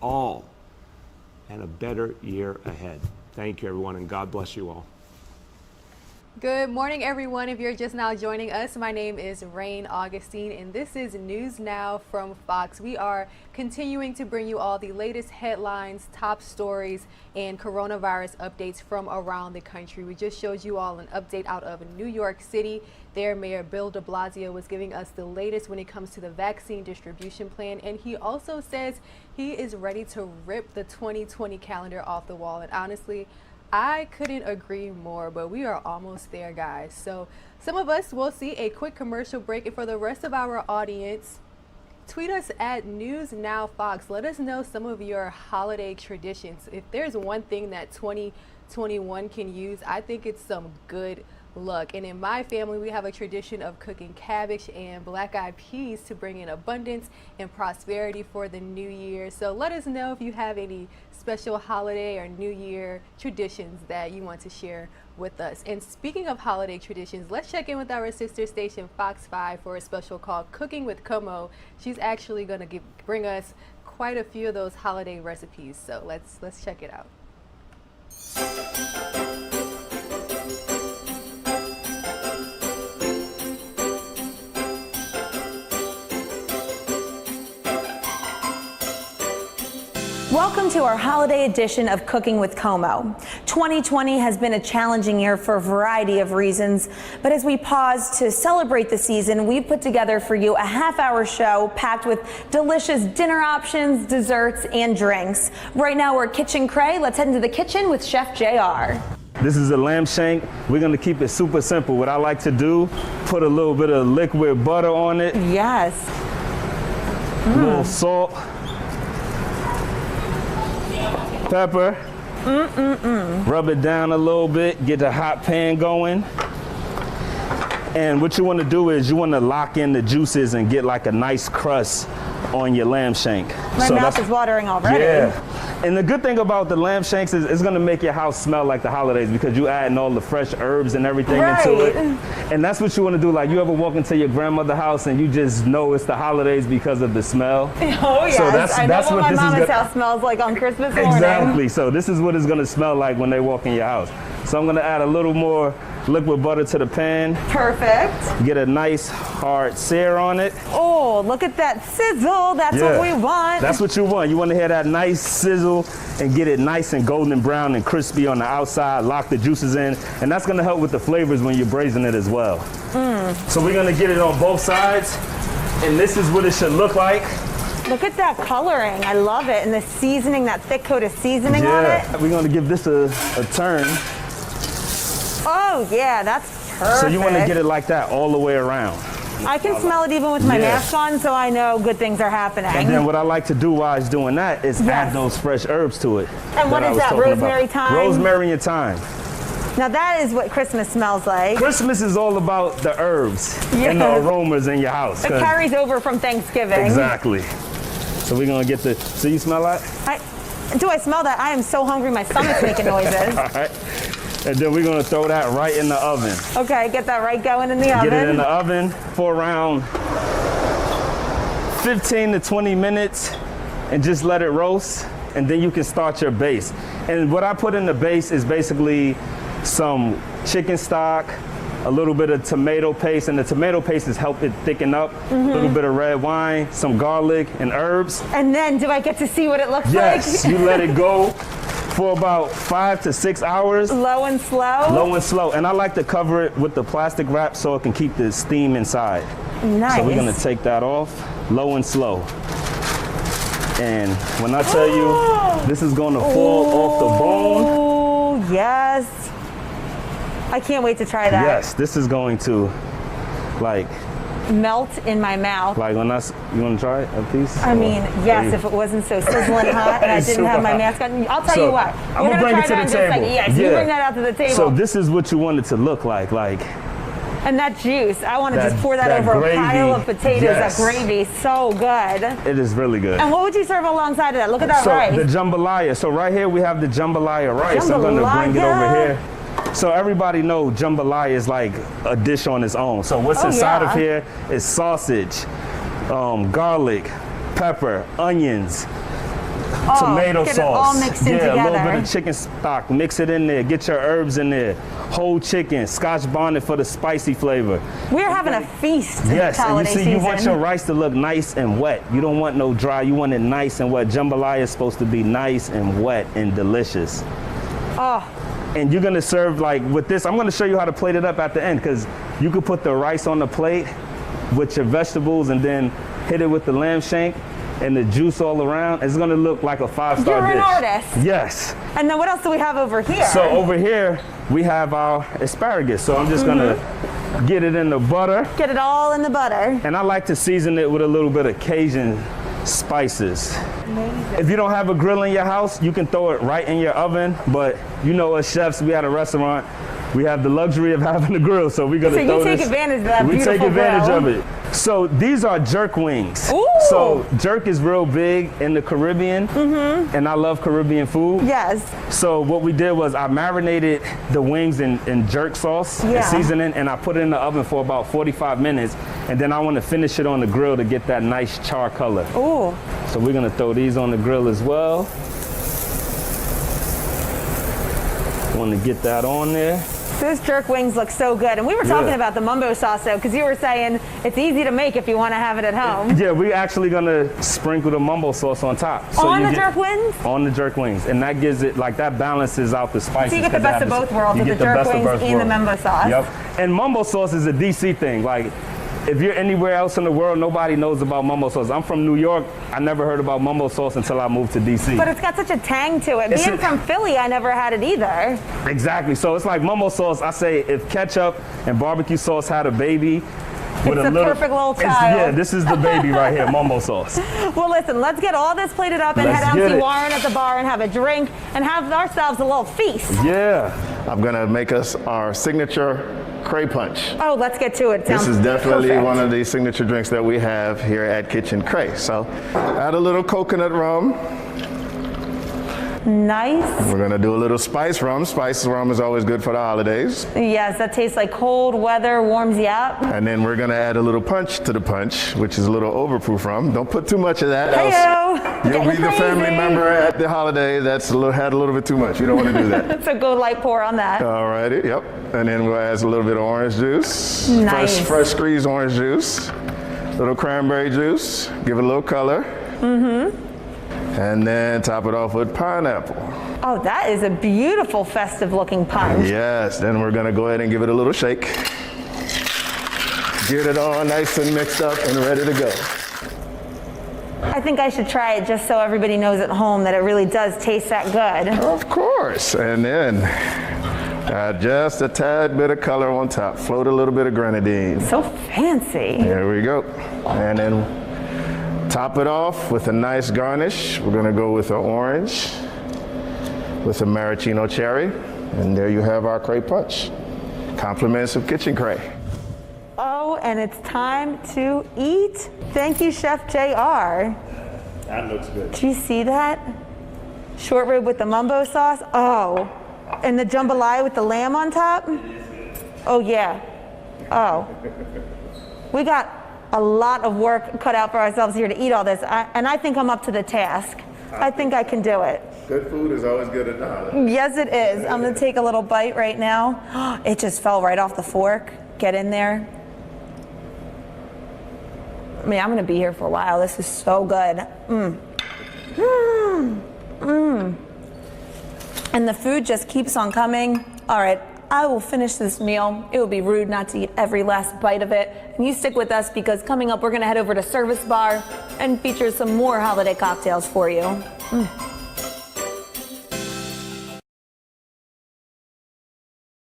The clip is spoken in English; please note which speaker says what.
Speaker 1: all and a better year ahead. Thank you, everyone, and God bless you all.
Speaker 2: Good morning, everyone. If you're just now joining us, my name is Rain Augustine, and this is News Now from Fox. We are continuing to bring you all the latest headlines, top stories, and coronavirus updates from around the country. We just showed you all an update out of New York City. There, Mayor Bill de Blasio was giving us the latest when it comes to the vaccine distribution plan, and he also says he is ready to rip the 2020 calendar off the wall. And honestly, I couldn't agree more, but we are almost there, guys. So some of us will see a quick commercial break, and for the rest of our audience, tweet us at News Now Fox. Let us know some of your holiday traditions. If there's one thing that 2021 can use, I think it's some good luck. And in my family, we have a tradition of cooking cabbage and black-eyed peas to bring in abundance and prosperity for the new year. So let us know if you have any special holiday or new year traditions that you want to share with us. And speaking of holiday traditions, let's check in with our sister station Fox 5 for a special called Cooking with Como. She's actually going to bring us quite a few of those holiday recipes. So let's check it out.
Speaker 3: Welcome to our holiday edition of Cooking with Como. 2020 has been a challenging year for a variety of reasons, but as we pause to celebrate the season, we've put together for you a half-hour show packed with delicious dinner options, desserts, and drinks. Right now we're at Kitchen Cray. Let's head into the kitchen with Chef JR.
Speaker 4: This is a lamb shank. We're gonna keep it super simple. What I like to do, put a little bit of liquid butter on it.
Speaker 3: Yes.
Speaker 4: A little salt. Pepper. Rub it down a little bit, get the hot pan going. And what you want to do is you want to lock in the juices and get like a nice crust on your lamb shank.
Speaker 3: My mouth is watering already.
Speaker 4: Yeah. And the good thing about the lamb shanks is it's going to make your house smell like the holidays because you adding all the fresh herbs and everything into it. And that's what you want to do. Like, you ever walk into your grandmother's house and you just know it's the holidays because of the smell?
Speaker 3: Oh, yes.
Speaker 4: So
Speaker 3: I know what my mama's house smells like on Christmas morning.
Speaker 4: Exactly. So this is what it's going to smell like when they walk in your house. So I'm going to add a little more liquid butter to the pan.
Speaker 3: Perfect.
Speaker 4: Get a nice hard sear on it.
Speaker 3: Oh, look at that sizzle. That's what we want.
Speaker 4: That's what you want. You want to hear that nice sizzle and get it nice and golden brown and crispy on the outside. Lock the juices in. And that's going to help with the flavors when you're braising it as well. So we're going to get it on both sides. And this is what it should look like.
Speaker 3: Look at that coloring. I love it. And the seasoning, that thick coat of seasoning on it.
Speaker 4: We're going to give this a turn.
Speaker 3: Oh, yeah, that's perfect.
Speaker 4: So you want to get it like that all the way around.
Speaker 3: I can smell it even with my mask on, so I know good things are happening.
Speaker 4: And then what I like to do while it's doing that is add those fresh herbs to it.
Speaker 3: And what is that, rosemary, thyme?
Speaker 4: Rosemary and thyme.
Speaker 3: Now that is what Christmas smells like.
Speaker 4: Christmas is all about the herbs and the aromas in your house.
Speaker 3: It carries over from Thanksgiving.
Speaker 4: Exactly. So we're going to get the, so you smell that?
Speaker 3: Do I smell that? I am so hungry, my stomach's making noises.
Speaker 4: All right. And then we're gonna throw that right in the oven.
Speaker 3: Okay, get that right going in the oven.
Speaker 4: Get it in the oven for around 15 to 20 minutes and just let it roast. And then you can start your base. And what I put in the base is basically some chicken stock, a little bit of tomato paste, and the tomato paste is help it thicken up, a little bit of red wine, some garlic and herbs.
Speaker 3: And then do I get to see what it looks like?
Speaker 4: Yes, you let it go for about 5 to 6 hours.
Speaker 3: Low and slow?
Speaker 4: Low and slow. And I like to cover it with the plastic wrap so it can keep the steam inside.
Speaker 3: Nice.
Speaker 4: So we're gonna take that off, low and slow. And when I tell you, this is gonna fall off the bone.
Speaker 3: Oh, yes. I can't wait to try that.
Speaker 4: Yes, this is going to
Speaker 3: melt in my mouth.
Speaker 4: Like when you want to try it, a piece?
Speaker 3: I mean, yes, if it wasn't so sizzling hot and I didn't have my mask on. I'll tell you what.
Speaker 4: I'm going to bring it to the table.
Speaker 3: Yes, you bring that out to the table.
Speaker 4: So this is what you want it to look like.
Speaker 3: And that juice, I want to just pour that over a pile of potatoes.
Speaker 4: Yes.
Speaker 3: That gravy, so good.
Speaker 4: It is really good.
Speaker 3: And what would you serve alongside of that? Look at that rice.
Speaker 4: So the jambalaya. So right here we have the jambalaya rice. I'm going to bring it over here. So everybody know jambalaya is like a dish on its own. So what's inside of here is sausage, garlic, pepper, onions, tomato
Speaker 3: get
Speaker 4: sauce.
Speaker 3: it all mixed in
Speaker 4: yeah, a little
Speaker 3: together.
Speaker 4: bit of chicken stock. Mix it in there. Get your herbs in there. Whole chicken, Scotch bonnet for the spicy flavor.
Speaker 3: We're having a feast this
Speaker 4: Yes, and you
Speaker 3: holiday
Speaker 4: see,
Speaker 3: season.
Speaker 4: you want your rice to look nice and wet. You don't want no dry. You want it nice and wet. Jambalaya is supposed to be nice and wet and delicious.
Speaker 3: Oh,
Speaker 4: And you're gonna serve like with this. I'm gonna show you how to plate it up at the end, because you could put the rice on the plate with your vegetables and then hit it with the lamb shank and the juice all around. It's gonna look like a 5-star dish.
Speaker 3: You're an artist.
Speaker 4: Yes.
Speaker 3: and then what else do we have over here?
Speaker 4: So over here we have our asparagus. So I'm just gonna get it in the butter,
Speaker 3: Get it all in the butter.
Speaker 4: and I like to season it with a little bit of Cajun spices. If you don't have a grill in your house, you can throw it right in your oven. But you know, as chefs, we had a restaurant. We have the luxury of having a grill, so we're gonna
Speaker 3: So you
Speaker 4: throw
Speaker 3: take
Speaker 4: this.
Speaker 3: advantage of that
Speaker 4: We take
Speaker 3: beautiful
Speaker 4: advantage
Speaker 3: grill.
Speaker 4: of it. So these are jerk wings.
Speaker 3: Ooh.
Speaker 4: So jerk is real big in the Caribbean, and I love Caribbean food.
Speaker 3: Yes.
Speaker 4: So what we did was I marinated the wings in jerk sauce
Speaker 3: Yeah.
Speaker 4: and seasoning, and I put it in the oven for about 45 minutes, and then I want to finish it on the grill to get that nice char color.
Speaker 3: Ooh.
Speaker 4: So we're gonna throw these on the grill as well. Want to get that on there.
Speaker 3: Those jerk wings look so good. And we were talking
Speaker 4: Yeah.
Speaker 3: about the mumbo sauce though, because you were saying it's easy to make if you want to have it at home.
Speaker 4: Yeah, we're actually gonna sprinkle the mumbo sauce on top.
Speaker 3: On
Speaker 4: you
Speaker 3: the
Speaker 4: get-
Speaker 3: jerk wings?
Speaker 4: On the jerk wings, and that gives it like that balances out the spices.
Speaker 3: So you get the
Speaker 4: 'cause they
Speaker 3: best
Speaker 4: have
Speaker 3: of
Speaker 4: this-
Speaker 3: both worlds
Speaker 4: you
Speaker 3: with
Speaker 4: get
Speaker 3: the jerk
Speaker 4: best of
Speaker 3: wings
Speaker 4: both
Speaker 3: and the
Speaker 4: worlds.
Speaker 3: mumbo sauce.
Speaker 4: Yep. And mumbo sauce is a DC thing. Like, if you're anywhere else in the world, nobody knows about mumbo sauce. I'm from New York. I never heard about mumbo sauce until I moved to DC.
Speaker 3: But it's got such a tang to it.
Speaker 4: It's
Speaker 3: Being
Speaker 4: a-
Speaker 3: from Philly, I never had it either.
Speaker 4: Exactly. So it's like mumbo sauce. I say if ketchup and barbecue sauce had a baby. With
Speaker 3: It's
Speaker 4: a
Speaker 3: the perfect little
Speaker 4: it's-
Speaker 3: child.
Speaker 4: Yeah, this is the baby right here, mumbo sauce.
Speaker 3: Well, listen, let's get all this plated up and
Speaker 4: Let's
Speaker 3: head out
Speaker 4: get
Speaker 3: and see
Speaker 4: it.
Speaker 3: Warren at the bar and have a drink and have ourselves a little feast.
Speaker 4: Yeah.
Speaker 5: I'm gonna make us our signature Cray Punch.
Speaker 3: Oh, let's get to it.
Speaker 5: This
Speaker 3: Sounds
Speaker 5: is definitely
Speaker 3: perfect.
Speaker 5: one of the signature drinks that we have here at Kitchen Cray. So add a little coconut rum.
Speaker 3: Nice.
Speaker 5: We're gonna do a little spice rum. Spice rum is always good for the holidays.
Speaker 3: Yes, that tastes like cold weather, warms you up.
Speaker 5: And then we're gonna add a little punch to the punch, which is a little overproof rum. Don't put too much of that. else
Speaker 3: Heyo.
Speaker 5: You'll be the family member at the holiday that's had a little bit too much. You don't wanna do that.
Speaker 3: So go light pour on that.
Speaker 5: Alrighty, yep. And then we'll add a little bit of orange juice.
Speaker 3: Nice.
Speaker 5: Fresh squeezed orange juice. Little cranberry juice. Give it a little color. And then top it off with pineapple.
Speaker 3: Oh, that is a beautiful festive looking punch.
Speaker 5: Yes, then we're gonna go ahead and give it a little shake. Get it all nice and mixed up and ready to go.
Speaker 3: I think I should try it just so everybody knows at home that it really does taste that good.
Speaker 5: Of course. And then add just a tad bit of color on top. Float a little bit of grenadine.
Speaker 3: So fancy.
Speaker 5: There we go. And then top it off with a nice garnish. We're gonna go with an orange with a maraschino cherry. And there you have our Cray Punch. Compliments of Kitchen Cray.
Speaker 3: Oh, and it's time to eat. Thank you, Chef JR.
Speaker 4: That looks good.
Speaker 3: Do you see that? Short rib with the mumbo sauce. Oh, and the jambalaya with the lamb on top. Oh yeah. Oh, we got a lot of work cut out for ourselves here to eat all this, and I think I'm up to the task. I think I can do it.
Speaker 5: Good food is always good at the holidays.
Speaker 3: Yes, it is. I'm gonna take a little bite right now. It just fell right off the fork. Get in there. I mean, I'm gonna be here for a while. This is so good. And the food just keeps on coming. All right, I will finish this meal. It would be rude not to eat every last bite of it. And you stick with us because coming up, we're gonna head over to Service Bar and feature some more holiday cocktails for you.